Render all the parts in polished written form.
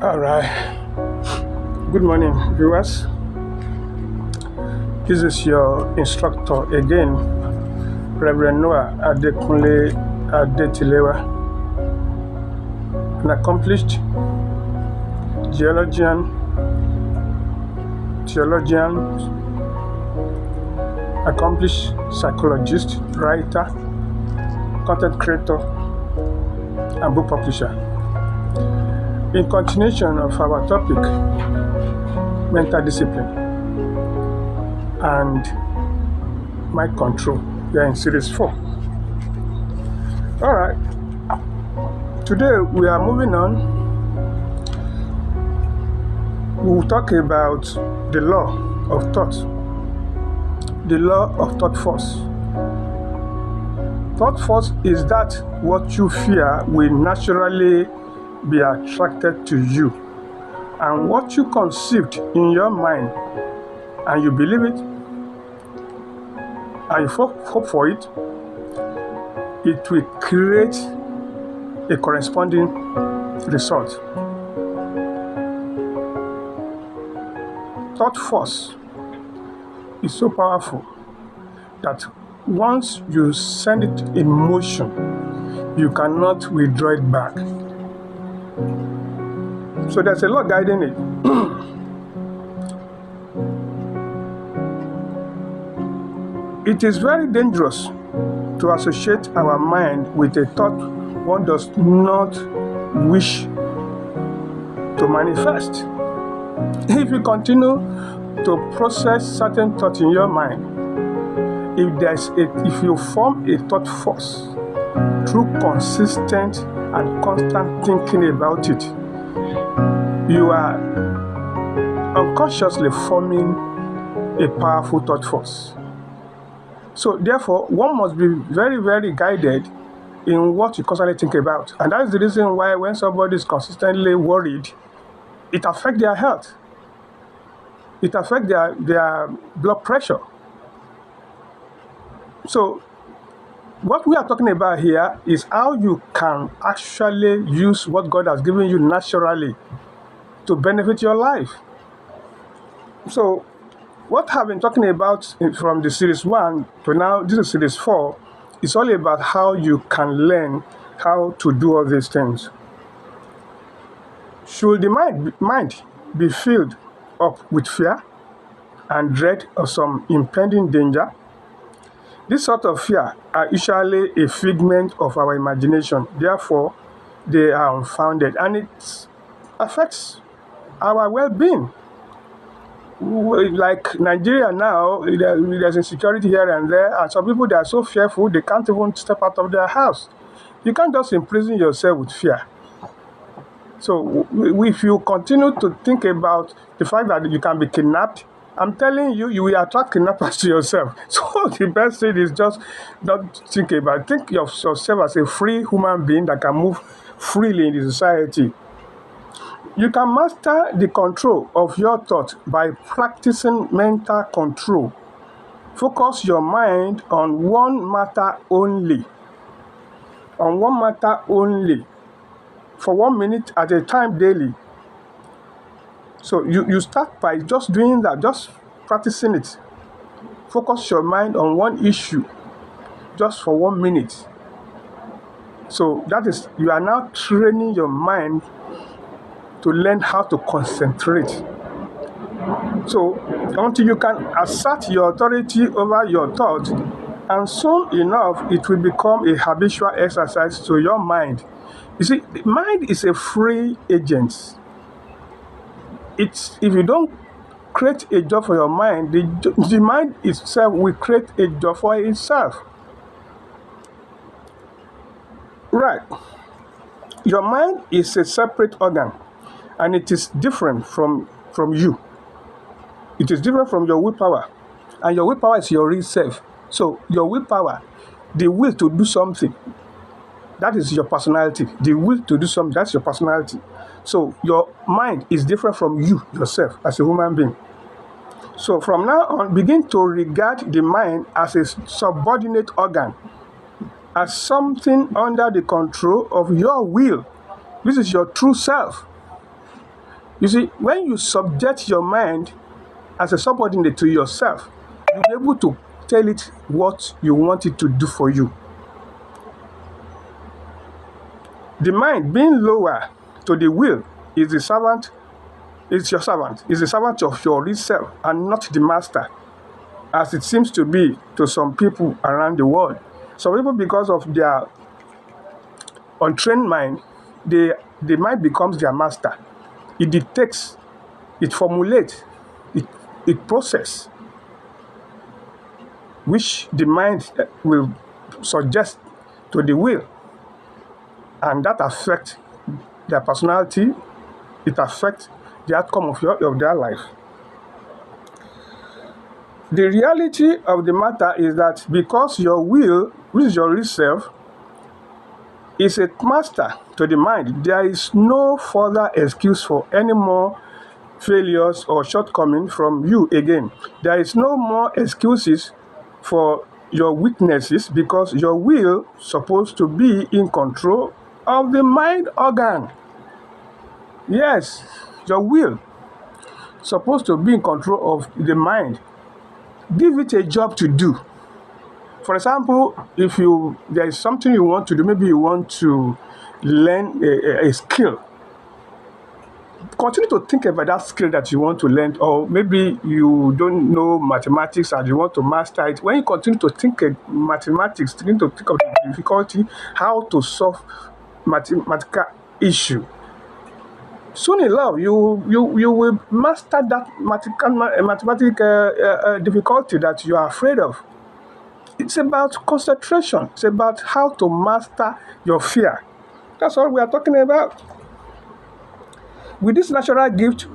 All right. Good morning, viewers. This is your instructor again, Reverend Noah Adekunle Adetilewa, an accomplished theologian, accomplished psychologist, writer, content creator, and book publisher. In continuation of our topic, mental discipline and mind control, we are in series 4. All right. Today we are moving on. We will talk about the law of thought. The law of thought force. Thought force is that what you fear will naturally be attracted to you, and what you conceived in your mind and you believe it and you hope for it, it will create a corresponding result. Thought force is so powerful that once you send it in motion, you cannot withdraw it back. So there's a law guiding it. It is very dangerous to associate our mind with a thought one does not wish to manifest. If you continue to process certain thoughts in your mind, if you form a thought force through consistent and constant thinking about it, you are unconsciously forming a powerful thought force. So therefore, one must be very, very guided in what you constantly think about. And that's the reason why when somebody is consistently worried, it affects their health. It affects their blood pressure. So what we are talking about here is how you can actually use what God has given you naturally to benefit your life. So what I've been talking about from the series 1 to now, this is series 4, is all about how you can learn how to do all these things. Should the mind be filled up with fear and dread of some impending danger? This sort of fear are usually a figment of our imagination. Therefore, they are unfounded, and it affects our well-being. Like Nigeria now, there's insecurity here and there, and some people, they are so fearful they can't even step out of their house. You can't just imprison yourself with fear. So if you continue to think about the fact that you can be kidnapped, I'm telling you, you will attract kidnappers to yourself. So the best thing is just not think about it. Think of yourself as a free human being that can move freely in the society. You can master the control of your thought by practicing mental control. Focus your mind on one matter only. On one matter only. For 1 minute at a time daily. So you start by just doing that, just practicing it. Focus your mind on one issue just for 1 minute. So that is, you are now training your mind to learn how to concentrate. So until you can assert your authority over your thoughts, and soon enough it will become a habitual exercise to your mind. You see, the mind is a free agent. If you don't create a job for your mind, the mind itself will create a job for itself. Right. Your mind is a separate organ, and it is different from you. It is different from your willpower, and your willpower is your real self. So your willpower, the will to do something, that is your personality. The will to do something, that's your personality. So your mind is different from you yourself as a human being. So from now on, begin to regard the mind as a subordinate organ, as something under the control of your will. This is your true self. You see, when you subject your mind as a subordinate to yourself, you'll be able to tell it what you want it to do for you. The mind being lower to the will is the servant, is your servant, is the servant of your real self and not the master, as it seems to be to some people around the world. Some people, because of their untrained mind, the mind becomes their master. It dictates, it formulates, it processes, which the mind will suggest to the will. And that affects their personality, it affects the outcome of their life. The reality of the matter is that because your will, which is your real self, is a master to the mind, there is no further excuse for any more failures or shortcomings from you again. There is no more excuses for your weaknesses because your will is supposed to be in control of the mind organ. Yes, your will is supposed to be in control of the mind. Give it a job to do. For example, if there is something you want to do, maybe you want to learn a skill, continue to think about that skill that you want to learn, or maybe you don't know mathematics and you want to master it. When you continue to think mathematics, continue to think of the difficulty, how to solve mathematical issue, soon enough you will master that mathematical difficulty that you are afraid of. It's about concentration. It's about how to master your fear. That's all we are talking about. With this natural gift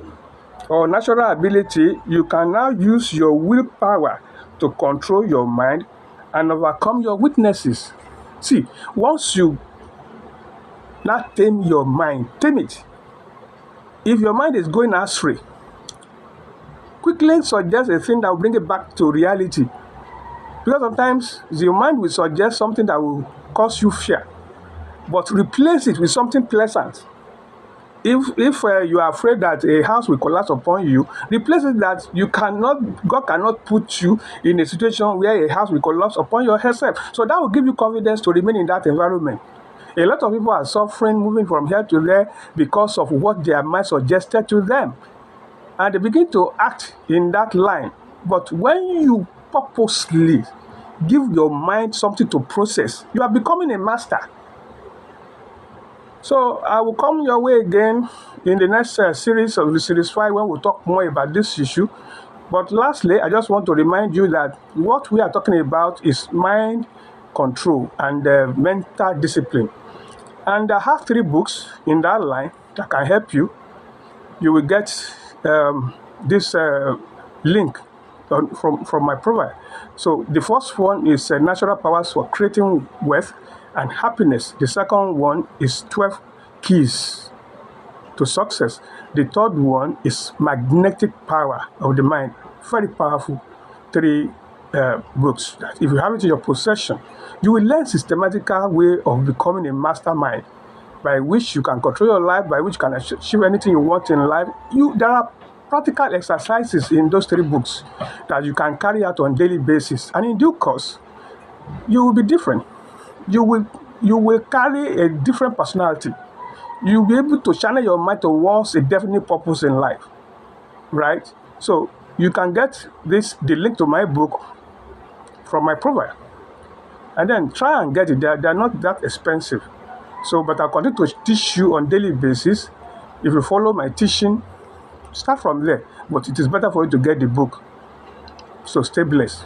or natural ability, you can now use your willpower to control your mind and overcome your weaknesses. See, once you now tame your mind, tame it. If your mind is going astray, quickly suggest a thing that will bring it back to reality. Because sometimes your mind will suggest something that will cause you fear, but replace it with something pleasant. If you are afraid that a house will collapse upon you, replace it that God cannot put you in a situation where a house will collapse upon yourself. So that will give you confidence to remain in that environment. A lot of people are suffering, moving from here to there because of what their mind suggested to them. And they begin to act in that line. But when you purposely give your mind something to process, you are becoming a master. So I will come your way again in the next series of the series 5 when we'll talk more about this issue. But lastly, I just want to remind you that what we are talking about is mind control and mental discipline. And I have 3 books in that line that can help you. You will get this link from my profile. So the first one is Natural Powers for Creating Wealth and Happiness. The second one is 12 Keys to Success. The third one is Magnetic Power of the Mind. Very powerful 3 books that if you have it in your possession, you will learn systematical way of becoming a mastermind by which you can control your life, by which you can achieve anything you want in life. There are practical exercises in those 3 books that you can carry out on a daily basis, and in due course, you will be different. You will carry a different personality. You'll be able to channel your mind towards a definite purpose in life, right? So you can get the link to my book from my profile, and then try and get it. They're not that expensive. So, but I'll continue to teach you on a daily basis. If you follow my teaching, start from there. But it is better for you to get the book. So stay blessed.